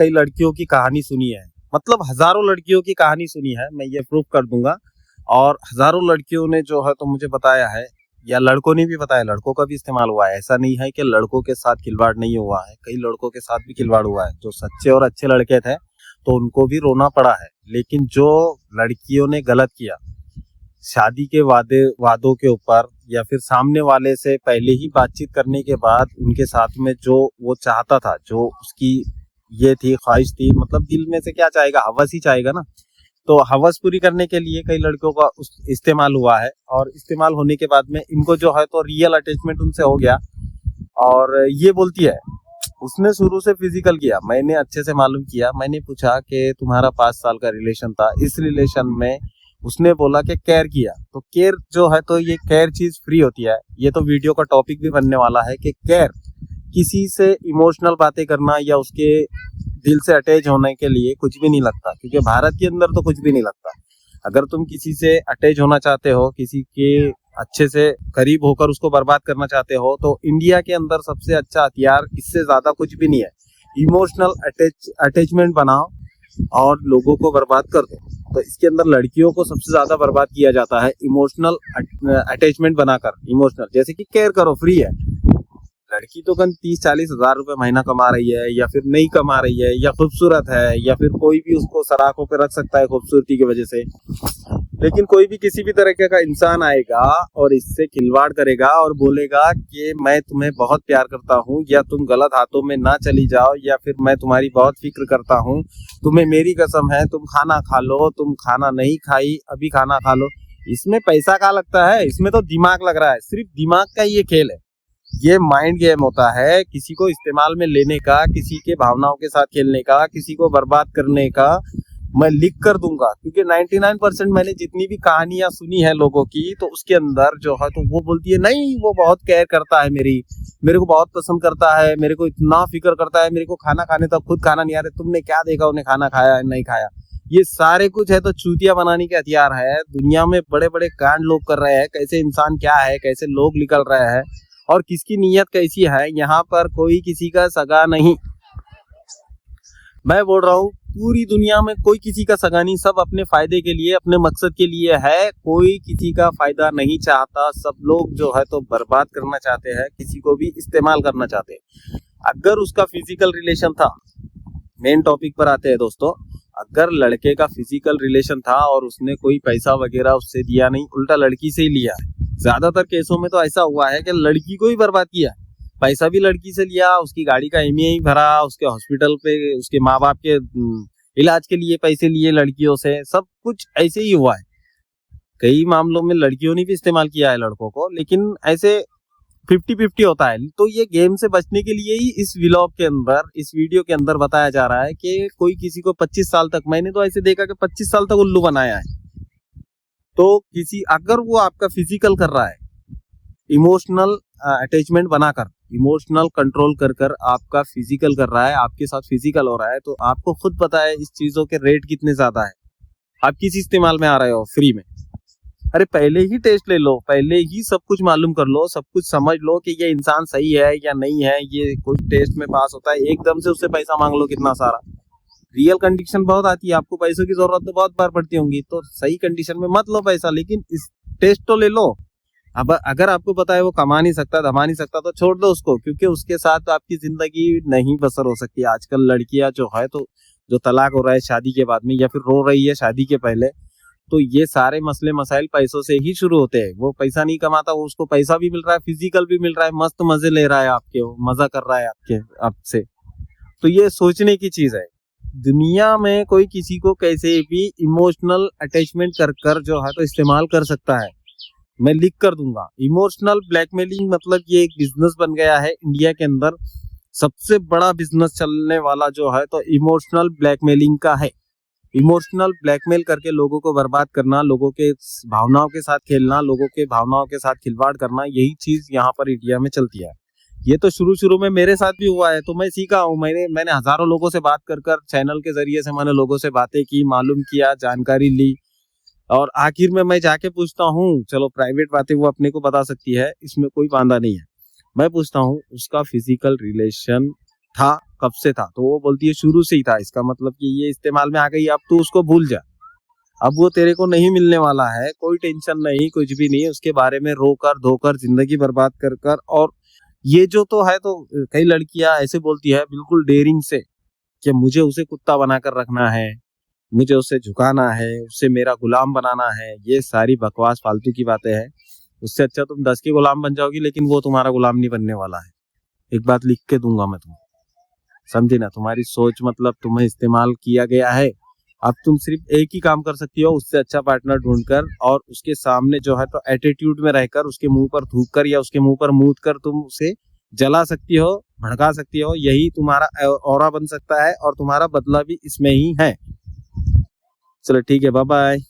कई लड़कियों की कहानी सुनी है, मतलब हजारों लड़कियों की कहानी सुनी है, मैं ये प्रूफ कर दूंगा। और हजारों लड़कियों ने जो है तो मुझे बताया है, या लड़कों ने भी बताया, लड़कों का भी इस्तेमाल हुआ है। ऐसा नहीं है कि लड़कों के साथ खिलवाड़ नहीं हुआ है, कई लड़कों के साथ भी खिलवाड़ हुआ है। जो सच्चे और अच्छे लड़के थे तो उनको भी रोना पड़ा है, लेकिन जो लड़कियों ने गलत किया, शादी के वादों के ऊपर, या फिर सामने वाले से पहले ही बातचीत करने के बाद उनके साथ में जो वो चाहता था, जो उसकी ये थी ख्वाहिश थी, मतलब दिल में से क्या चाहेगा, हवस ही चाहेगा ना, तो हवस पूरी करने के लिए कई लड़कियों का इस्तेमाल हुआ है। और इस्तेमाल होने के बाद में इनको जो है तो रियल अटैचमेंट उनसे हो गया। और ये बोलती है, उसने शुरू से फिजिकल किया, मैंने अच्छे से मालूम किया, मैंने पूछा कि तुम्हारा 5 साल का रिलेशन था, इस रिलेशन में उसने बोला कि केयर किया। तो केयर जो है तो ये केयर चीज फ्री होती है। ये तो वीडियो का टॉपिक भी बनने वाला है कि केयर, किसी से इमोशनल बातें करना या उसके दिल से अटैच होने के लिए कुछ भी नहीं लगता, क्योंकि भारत के अंदर तो कुछ भी नहीं लगता। अगर तुम किसी से अटैच होना चाहते हो, किसी के अच्छे से करीब होकर उसको बर्बाद करना चाहते हो, तो इंडिया के अंदर सबसे अच्छा हथियार इससे ज्यादा कुछ भी नहीं है। इमोशनल अटैचमेंट बनाओ और लोगों को बर्बाद कर दो। तो इसके अंदर लड़कियों को सबसे ज्यादा बर्बाद किया जाता है इमोशनल अटैचमेंट बनाकर। इमोशनल जैसे कि केयर करो, फ्री है। लड़की तो कन 30-40 हजार रुपए महीना कमा रही है, या फिर नहीं कमा रही है, या खूबसूरत है, या फिर कोई भी उसको सराखों पे रख सकता है खूबसूरती की वजह से। लेकिन कोई भी किसी भी तरीके का इंसान आएगा और इससे खिलवाड़ करेगा और बोलेगा कि मैं तुम्हें बहुत प्यार करता हूँ, या तुम गलत हाथों में ना चली जाओ, या फिर मैं तुम्हारी बहुत फिक्र करता हूँ, तुम्हें मेरी कसम है, तुम खाना खा लो, तुम खाना नहीं खाई अभी खाना खा लो। इसमें पैसा क्या लगता है, इसमें तो दिमाग लग रहा है, सिर्फ दिमाग का ये खेल है। ये माइंड गेम होता है, किसी को इस्तेमाल में लेने का, किसी के भावनाओं के साथ खेलने का, किसी को बर्बाद करने का। मैं लिख कर दूंगा, क्योंकि 99% मैंने जितनी भी कहानियां सुनी है लोगों की, तो उसके अंदर जो है तो वो बोलती है नहीं वो बहुत केयर करता है, मेरे को बहुत पसंद करता है, मेरे को इतना फिक्र करता है, मेरे को खाना खाने तक खुद खाना नहीं आ रहा, तुमने क्या देखा उन्हें खाना खाया है नहीं खाया। ये सारे कुछ है तो चूतिया बनाने के हथियार है। दुनिया में बड़े बड़े कांड लोग कर रहे हैं, कैसे इंसान क्या है, कैसे लोग निकल रहे हैं और किसकी नीयत कैसी है। यहाँ पर कोई किसी का सगा नहीं, मैं बोल रहा हूँ पूरी दुनिया में कोई किसी का सगा नहीं, सब अपने फायदे के लिए, अपने मकसद के लिए है। कोई किसी का फायदा नहीं चाहता, सब लोग जो है तो बर्बाद करना चाहते हैं, किसी को भी इस्तेमाल करना चाहते हैं। अगर उसका फिजिकल रिलेशन था, मेन टॉपिक पर आते हैं दोस्तों, अगर लड़के का फिजिकल रिलेशन था और उसने कोई पैसा वगैरह उससे दिया नहीं, उल्टा लड़की से ही लिया, ज्यादातर केसों में तो ऐसा हुआ है कि लड़की को ही बर्बाद किया, पैसा भी लड़की से लिया, उसकी गाड़ी का ईएमआई भरा, उसके हॉस्पिटल पे उसके माँ बाप के इलाज के लिए पैसे लिए लड़कियों से, सब कुछ ऐसे ही हुआ है। कई मामलों में लड़कियों ने भी इस्तेमाल किया है लड़कों को, लेकिन ऐसे 50-50 होता है। तो ये गेम से बचने के लिए ही इस व्लॉग के अंदर, इस वीडियो के अंदर बताया जा रहा है कि कोई किसी को 25 साल तक, मैंने तो ऐसे देखा कि 25 साल तक उल्लू बनाया है। तो किसी, अगर वो आपका फिजिकल कर रहा है, इमोशनल अटैचमेंट बनाकर, इमोशनल कंट्रोल कर कर आपका फिजिकल कर रहा है, आपके साथ फिजिकल हो रहा है, तो आपको खुद पता है इस चीजों के रेट कितने ज्यादा है। आप किस इस्तेमाल में आ रहे हो फ्री में, अरे पहले ही टेस्ट ले लो, पहले ही सब कुछ मालूम कर लो, सब कुछ समझ लो कि ये इंसान सही है या नहीं है। ये कुछ टेस्ट में पास होता है, एकदम से उससे पैसा मांग लो कितना सारा। रियल कंडीशन बहुत आती है, आपको पैसों की जरूरत तो बहुत बार पड़ती होंगी, तो सही कंडीशन में मत लो पैसा, लेकिन इस टेस्ट तो ले लो। अब अगर आपको पता है वो कमा नहीं सकता, धमा नहीं सकता, तो छोड़ दो उसको, क्योंकि उसके साथ आपकी जिंदगी नहीं बसर हो सकती। आजकल लड़कियां जो है तो जो तलाक हो रहा है शादी के बाद में, या फिर रो रही है शादी के पहले, तो ये सारे मसले मसाइल पैसों से ही शुरू होते हैं। वो पैसा नहीं कमाता, वो उसको पैसा भी मिल रहा है, फिजिकल भी मिल रहा है, मस्त मजे ले रहा है आपके, मजा कर रहा है आपसे। तो ये सोचने की चीज है। दुनिया में कोई किसी को कैसे भी इमोशनल अटैचमेंट कर कर जो है तो इस्तेमाल कर सकता है। मैं लिख कर दूंगा, इमोशनल ब्लैकमेलिंग मतलब ये एक बिजनेस बन गया है इंडिया के अंदर। सबसे बड़ा बिजनेस चलने वाला जो है तो इमोशनल ब्लैकमेलिंग का है। इमोशनल ब्लैकमेल करके लोगों को बर्बाद करना, लोगों के भावनाओं के साथ खेलना, लोगों के भावनाओं के साथ खिलवाड़ करना, यही चीज यहाँ पर इंडिया में चलती है। ये तो शुरू में मेरे साथ भी हुआ है, तो मैं सीखा हूँ। मैंने हजारों लोगों से बात कर चैनल के जरिए से मैंने लोगों से बातें की, मालूम किया, जानकारी ली, और आखिर में मैं जाके पूछता हूँ, चलो प्राइवेट बातें वो अपने को बता सकती है, इसमें कोई बांधा नहीं है। मैं पूछता हूँ उसका फिजिकल रिलेशन था, कब से था? तो वो बोलती है शुरू से ही था, इसका मतलब कि ये इस्तेमाल में आ गई, अब तू उसको भूल जा, अब वो तेरे को नहीं मिलने वाला है, कोई टेंशन नहीं, कुछ भी नहीं, उसके बारे में रो कर धो कर जिंदगी बर्बाद कर कर। और ये जो तो है, तो कई लड़कियां ऐसे बोलती है बिल्कुल डेयरिंग से कि मुझे उसे कुत्ता बनाकर रखना है, मुझे उसे झुकाना है, उसे मेरा गुलाम बनाना है। ये सारी बकवास फालतू की बातें हैं। उससे अच्छा तुम 10 के गुलाम बन जाओगी, लेकिन वो तुम्हारा गुलाम नहीं बनने वाला है। एक बात लिख के दूंगा मैं तुम्हें, समझे ना? तुम्हारी सोच मतलब तुम्हें इस्तेमाल किया गया है। अब तुम सिर्फ एक ही काम कर सकती हो, उससे अच्छा पार्टनर ढूंढकर, और उसके सामने जो है तो एटीट्यूड में रहकर, उसके मुंह पर थूक कर या उसके मुंह पर मूत कर तुम उसे जला सकती हो, भड़का सकती हो। यही तुम्हारा ऑरा बन सकता है, और तुम्हारा बदला भी इसमें ही है। चलो ठीक है, बाय बाय।